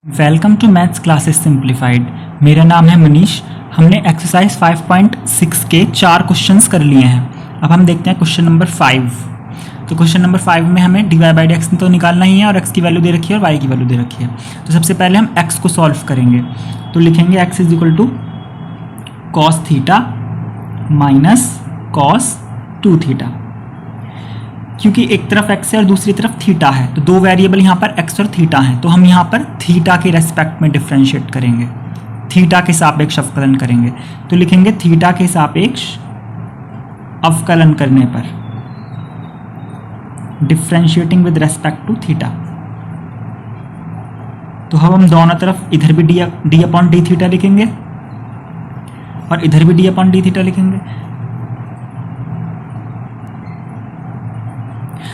Welcome to maths classes simplified. मेरा नाम है मनीष। हमने एक्सरसाइज 5.6 के 4 क्वेश्चंस कर लिए हैं। अब हम देखते हैं क्वेश्चन नंबर 5। तो क्वेश्चन नंबर 5 में हमें d Y by D x तो निकालना ही है और एक्स की वैल्यू दे रखी है और वाई की वैल्यू दे रखी है। तो सबसे पहले हम एक्स को सॉल्व करेंगे। तो लिखेंगे x is equal to cos theta minus cos 2 theta. क्योंकि एक तरफ x है और दूसरी तरफ थीटा है, तो दो वेरिएबल यहाँ पर x और थीटा हैं, तो हम यहाँ पर थीटा के रेस्पेक्ट में डिफ्रेंशिएट करेंगे, थीटा के सापेक्ष अवकलन करेंगे। तो लिखेंगे थीटा के सापेक्ष अवकलन करने पर, differentiating with respect to theta. तो हम दोनों तरफ इधर भी डी अपॉन डी थीटा लिखेंगे और इधर भी डी अपॉन डी थीटा लिखेंगे।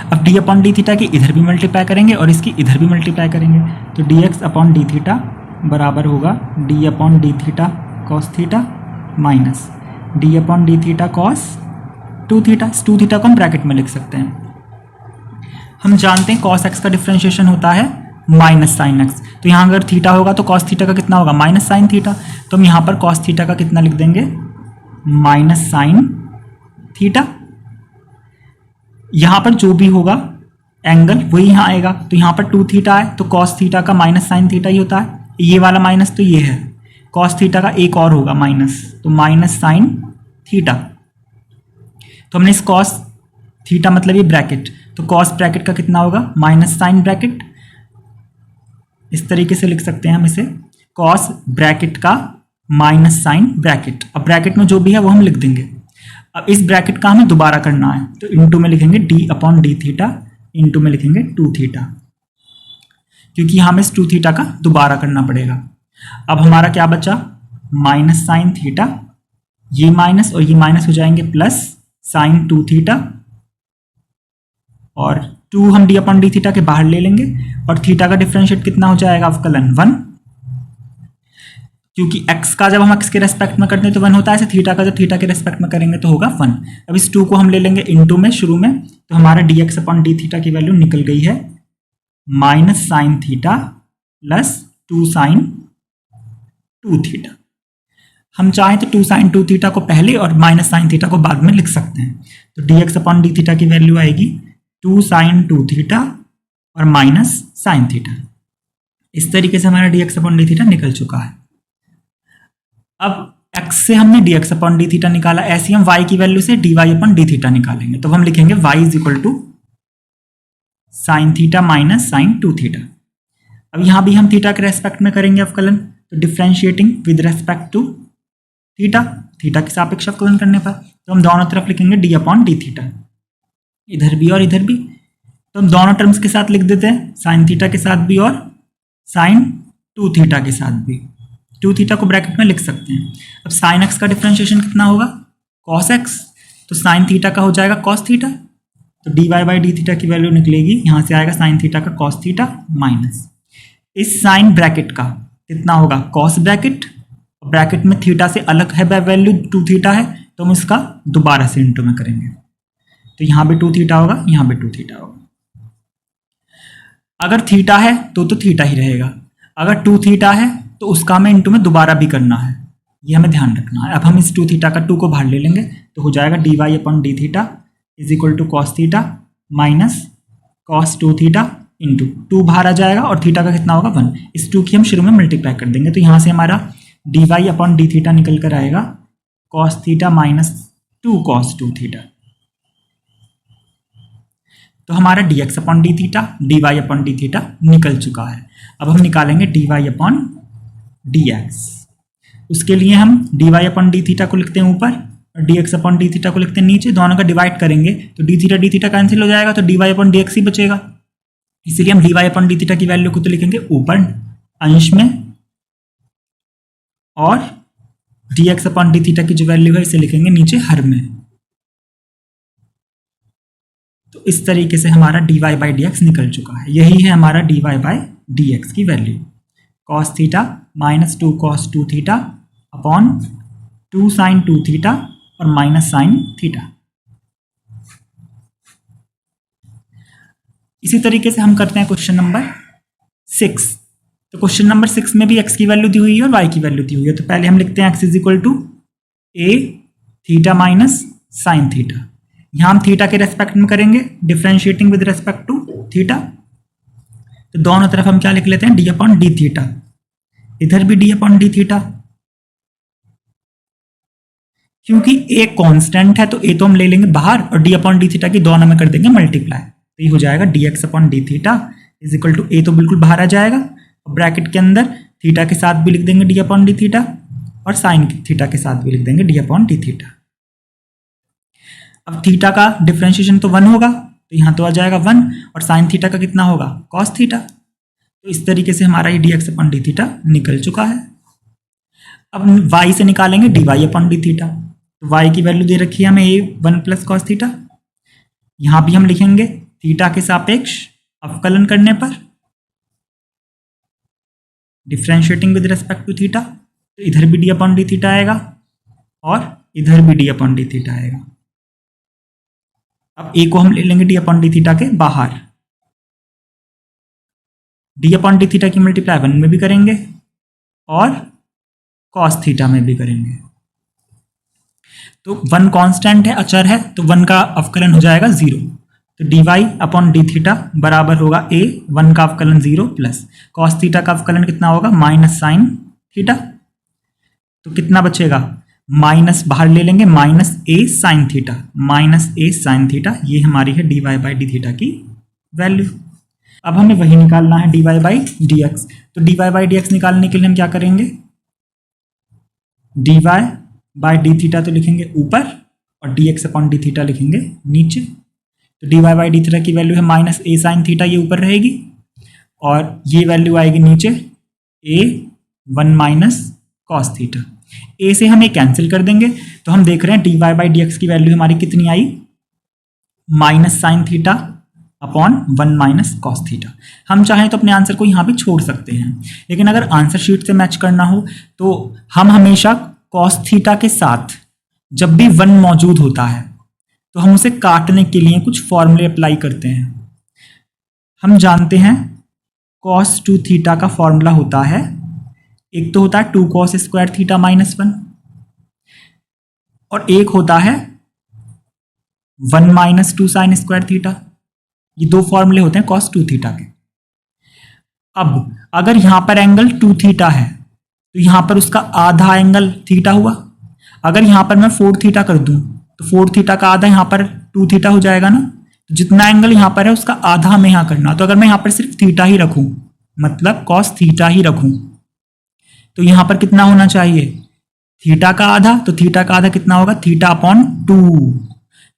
अब डी अपॉन डी थीटा की इधर भी मल्टीप्लाई करेंगे और इसकी इधर भी मल्टीप्लाई करेंगे। तो D x upon D theta बराबर होगा D upon D theta cos theta minus D upon D theta cos 2 theta. इस 2 थीटा को हम ब्रैकेट में लिख सकते हैं। हम जानते हैं कॉस एक्स का डिफ्रेंशिएशन होता है माइनस साइन एक्स। तो यहाँ अगर थीटा होगा तो कॉस थीटा का कितना होगा, माइनस साइन थीटा। तो हम यहाँ पर कॉस थीटा का कितना लिख देंगे, माइनस साइन थीटा। यहाँ पर जो भी होगा एंगल वही यहाँ आएगा। तो यहाँ पर 2 थीटा है तो कॉस थीटा का माइनस साइन थीटा ही होता है। ये वाला माइनस तो ये है, कॉस थीटा का एक और होगा माइनस, तो माइनस साइन थीटा। तो हमने इस कॉस थीटा मतलब ये ब्रैकेट, तो कॉस ब्रैकेट का कितना होगा, माइनस साइन ब्रैकेट। इस तरीके से लिख सकते हैं हम इसे, कॉस ब्रैकेट का माइनस साइन ब्रैकेट। अब ब्रैकेट में जो भी है वो हम लिख देंगे। अब इस ब्रैकेट का हमें दोबारा करना है, तो इनटू में लिखेंगे D upon D theta, into में लिखेंगे 2 थीटा, क्योंकि हमें इस 2 थीटा का दोबारा करना पड़ेगा। अब हमारा क्या बचा, माइनस साइन थीटा, ये माइनस और ये माइनस हो जाएंगे प्लस साइन 2 थीटा, और 2 हम डी अपॉन डी थीटा के बाहर ले लेंगे और थीटा का डिफरेंशिएट कितना हो जाएगा, अवकलन 1, क्योंकि x का जब हम x के रेस्पेक्ट में करते हैं तो 1 होता है, ऐसे थीटा का जब थीटा के रेस्पेक्ट में करेंगे तो होगा 1। अब इस 2 को हम ले लेंगे इनटू में शुरू में, तो हमारा dx अपॉन डी थीटा की वैल्यू निकल गई है minus sine theta plus 2 sine 2 theta. हम चाहें तो 2 साइन 2 थीटा को पहले और माइनस साइन थीटा को बाद में लिख सकते हैं। तो dx अपॉन डी थीटा की वैल्यू आएगी 2 साइन 2 थीटा और माइनस साइन थीटा। इस तरीके से हमारा dx अपॉन डी थीटा निकल चुका है। अब x से हमने dx अपॉन डी थीटा निकाला, ऐसे हम y की वैल्यू से dy अपॉन डी थीटा निकालेंगे। तो हम लिखेंगे y is equal to sine theta minus sine 2 theta. अब यहां भी हम थीटा के रेस्पेक्ट में करेंगे अवकलन, तो differentiating with respect to theta, theta के सापेक्ष अवकलन करने पर, तो हम दोनों तरफ लिखेंगे डी अपॉन डी थीटा, इधर भी और इधर भी। तो हम दोनों टर्म्स के साथ लिख देते हैं, साइन थीटा के साथ भी और साइन 2 थीटा के साथ भी। 2 थीटा को ब्रैकेट में लिख सकते हैं। अब साइन एक्स का डिफरेंशिएशन कितना होगा, कॉस एक्स, तो साइन थीटा का हो जाएगा कॉस थीटा, तो D Y by D theta की वैल्यू निकलेगी, यहाँ से आएगा साइन थीटा का कॉस थीटा माइनस इस साइन ब्रैकेट का कितना होगा, कॉस ब्रैकेट, ब्रैकेट में थीटा से अलग है वैल्यू 2 थीटा है, तो हम इसका दोबारा से इंटू में करेंगे। तो यहाँ भी 2 थीटा होगा, यहाँ भी 2 थीटा होगा। अगर थीटा है तो थीटा ही रहेगा, अगर 2 थीटा है तो उसका हमें इंटू में दोबारा भी करना है, ये हमें ध्यान रखना है। अब हम इस 2 थीटा का 2 को बाहर ले लेंगे, तो हो जाएगा d Y upon D theta is equal to cos theta minus cos 2 theta into 2 बाहर आ जाएगा और थीटा का कितना होगा 1। इस 2 की हम शुरू में मल्टीप्लाई कर देंगे, तो यहाँ से हमारा D Y upon D theta निकल कर आएगा cos theta minus 2 cos 2 theta. तो हमारा d x upon D theta d Y upon D theta निकल चुका है। अब हम निकालेंगे d Y upon D x. उसके लिए हम D Y upon D theta को लिखते हैं ऊपर और D x upon D theta को लिखते हैं नीचे, दोनों का डिवाइड करेंगे तो डी थीटा कैंसिल हो जाएगा, तो D Y upon D X ही बचेगा। इसीलिए हम D Y upon D theta की वैल्यू को तो लिखेंगे ऊपर अंश में, और D x upon D theta की जो वैल्यू है इसे लिखेंगे नीचे हर में। तो इस तरीके से हमारा D Y by D X निकल चुका है। यही है हमारा D Y by D X की value, cos theta minus 2 cos 2 theta upon 2 sine 2 theta और माइनस साइन थीटा। इसी तरीके से हम करते हैं क्वेश्चन नंबर 6। तो क्वेश्चन नंबर 6 में भी x की वैल्यू दी हुई है और y की वैल्यू दी हुई है। तो पहले हम लिखते हैं x is equal to a theta minus sine theta. यहां हम थीटा के रेस्पेक्ट में करेंगे differentiating with respect to theta. तो दोनों तरफ हम क्या लिख लेते हैं, डी अपॉन डी थीटा, इधर भी डी अपॉन डी थीटा। क्योंकि a कांस्टेंट है तो a तो हम ले लेंगे बाहर और d अपॉन डी थीटा की दोनों में कर देंगे मल्टीप्लाई। तो ये हो जाएगा dx upon D theta is equal to a तो बिल्कुल बाहर आ जाएगा और ब्रैकेट के अंदर थीटा के साथ भी लिख देंगे d अपॉन डी थीटा और साइन थीटा के साथ भी लिख देंगे d अपॉन डी थीटा। अब थीटा का डिफरेंशिएशन तो 1 होगा तो यहाँ तो आ जाएगा 1 और साइन थीटा का कितना होगा कॉस थीटा। तो इस तरीके से हमारा ये dx अपॉन डी थीटा निकल चुका है। अब y से निकालेंगे dy अपॉन डी थीटा। तो y की वैल्यू दे रखी है हमें a 1 प्लस कॉस थीटा। यहां भी हम लिखेंगे थीटा के सापेक्ष अवकलन करने पर differentiating with respect to theta. तो इधर भी डी अपॉन डी थीटा आएगा और इधर भी डी अपॉन डी थीटा आएगा। अब a को हम ले लेंगे डी अपॉन डी थीटा के बाहर। डी अपॉन डी थीटा की मल्टीप्लाई 1 में भी करेंगे और कॉस थीटा में भी करेंगे। तो 1 कांस्टेंट है, अचर है, तो 1 का अवकलन हो जाएगा 0। तो D Y upon D theta बराबर होगा a 1 का अवकलन 0 प्लस कॉस थीटा का अवकलन कितना होगा माइनस साइन थीटा। तो कितना बचेगा, माइनस बाहर ले लेंगे, minus a sine theta, minus a sine theta, ये हमारी है D Y by D theta की वैल्यू। अब हमें वही निकालना है D Y by D x. तो D Y by D X निकालने के लिए हम क्या करेंगे, D Y by D theta तो लिखेंगे ऊपर और D x upon D theta लिखेंगे नीचे। तो D Y by D theta की वैल्यू है माइनस ए साइन थीटा, ये ऊपर रहेगी और ये वैल्यू आएगी नीचे ए 1 माइनस कॉस थीटा। ए से हम ए कैंसिल कर देंगे तो हम देख रहे हैं D Y by D X की वैल्यू हमारी कितनी आई, minus sine theta upon 1 minus cos theta. हम चाहें तो अपने आंसर को यहाँ भी छोड़ सकते हैं, लेकिन अगर आंसर शीट से मैच करना हो तो हम हमेशा कॉस थीटा के साथ जब भी 1 मौजूद होता है तो हम उसे काटने के लिए कुछ फॉर्मूले अप्लाई करते हैं। हम जानते हैं कॉस 2 थीटा का फॉर्मूला होता है, एक तो होता है 2 कॉस स्क्वायर थीटा माइनस 1 और एक होता है 1 माइनस 2 साइन स्क्वायर थीटा। ये 2 फॉर्मूले होते हैं कॉस 2 थीटा के। अब अगर यहां पर एंगल 2 थीटा है तो यहां पर उसका आधा एंगल थीटा हुआ। अगर यहां पर मैं 4 थीटा कर दूं तो 4 थीटा का आधा यहां पर 2 थीटा हो जाएगा ना। तो जितना एंगल यहां पर है उसका आधा हमें यहां करना। तो अगर मैं यहां पर सिर्फ थीटा ही रखूं, मतलब कॉस थीटा ही रखूं, तो यहां पर कितना होना चाहिए, थीटा का आधा। तो थीटा का आधा कितना होगा, थीटा अपॉन 2।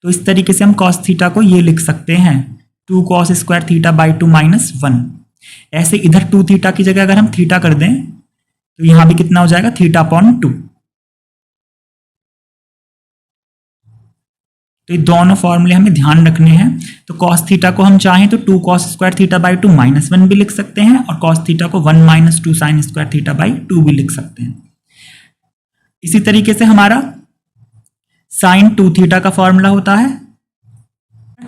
तो इस तरीके से हम कॉस थीटा को ये लिख सकते हैं 2 cos square theta by 2 minus 1। ऐसे इधर 2 थीटा की जगह अगर हम थीटा कर दें तो यहां भी कितना हो जाएगा, थीटा अपॉन 2। तो ये दोनों फॉर्मूले हमें ध्यान रखने हैं। तो कॉस थीटा को हम चाहें तो 2 cos square theta by 2 minus 1 भी लिख सकते हैं और कॉस थीटा को 1 minus 2 sine square theta by 2 भी लिख सकते हैं। इसी तरीके से हमारा साइन 2 थीटा का फॉर्मूला होता है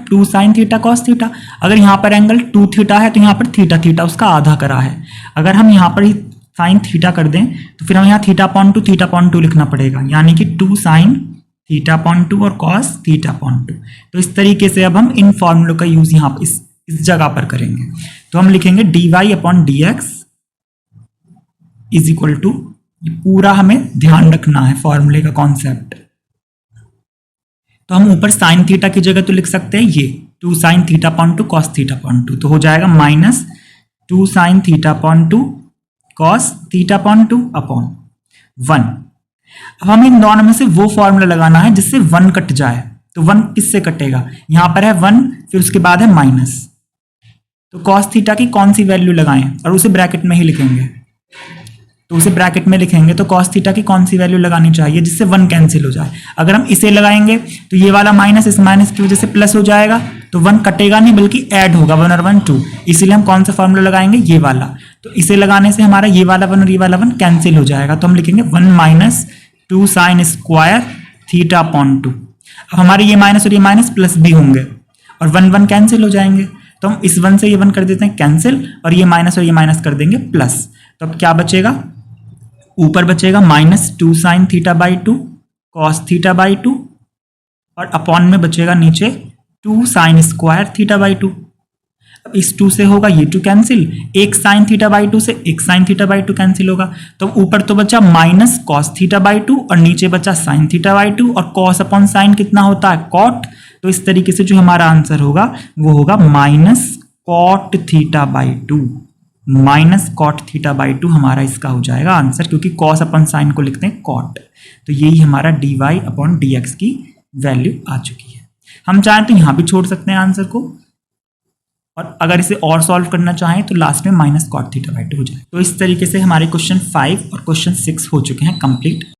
2 साइन थीटा कॉस थीटा। अगर यहां पर एंगल 2 थीटा है तो यहां पर थीटा थीटा उसका आधा करा है। अगर हम यहां पर ही साइन थीटा कर दें तो फिर हम यहाँ थीटा अपॉन 2 लिखना पड़ेगा, यानी कि 2 साइन थीटा अपॉन 2 और कॉस थीटा अपॉन 2। तो इस तरीके से अब हम इन फॉर्मूलों का यूज यहाँ इस जगह पर करेंगे। तो हम लिखेंगे d Y upon D x is equal to, ये पूरा हमें ध्यान रखना है फॉर्मूले का कॉन्सेप्ट। तो हम ऊपर साइन थीटा की जगह तो लिख सकते हैं ये 2 sign theta upon 2 cos theta upon 2। तो हो जाएगा minus 2 sign theta upon 2 cos theta upon 2 upon 1। अब हमें इन दोनों में से वो फॉर्मूला लगाना है जिससे 1 कट जाए। तो 1 किससे कटेगा, यहां पर है 1 फिर उसके बाद है माइनस। तो कॉस थीटा की कौन सी वैल्यू लगाएं और उसे ब्रैकेट में ही लिखेंगे। तो उसे ब्रैकेट में लिखेंगे तो कॉस थीटा की कौन सी वैल्यू लगानी चाहिए जिससे 1 कैंसिल हो जाए। अगर हम इसे लगाएंगे तो ये वाला माइनस इस माइनस की वजह से प्लस हो जाएगा, तो 1 कटेगा नहीं बल्कि ऐड होगा 1 और 1 2। इसीलिए हम कौन सा फॉर्मूला लगाएंगे, ये वाला। तो इसे लगाने से हमारा ये वाला 1 और ये वाला 1 कैंसिल हो जाएगा। तो हम लिखेंगे 1 minus 2 sine square theta upon 2। अब हमारे ये माइनस और ये माइनस प्लस भी होंगे और 1 1 कैंसिल हो जाएंगे। तो हम इस 1 से ये 1 कर देते हैं कैंसिल, और ये माइनस कर देंगे प्लस। तो अब क्या बचेगा, ऊपर बचेगा -2 sin theta by 2 cos theta by 2, और अपॉन में बचेगा नीचे 2 sin स्क्वायर थीटा बाई 2। अब इस 2 से होगा ये 2 कैंसिल, एक साइन थीटा बाई 2 से एक साइन थीटा बाई 2 कैंसिल होगा। तो ऊपर तो बचा माइनस कॉस थीटा बाई 2 और नीचे बचा साइन थीटा बाई 2, और कॉस अपॉन साइन कितना होता है, कॉट। तो इस तरीके से जो हमारा आंसर होगा वो होगा minus cot theta by 2, minus cot theta by 2 हमारा इसका हो जाएगा आंसर, क्योंकि कॉस अपॉन साइन को लिखते हैं कॉट। तो यही हमारा dy अपॉन dx की वैल्यू आ चुकी है। हम चाहें तो यहाँ भी छोड़ सकते हैं आंसर को, और अगर इसे और सॉल्व करना चाहें तो लास्ट में माइनस कॉट थीटा बाई 2 हो जाए। तो इस तरीके से हमारे क्वेश्चन 5 और क्वेश्चन 6 हो चुके हैं कंप्लीट।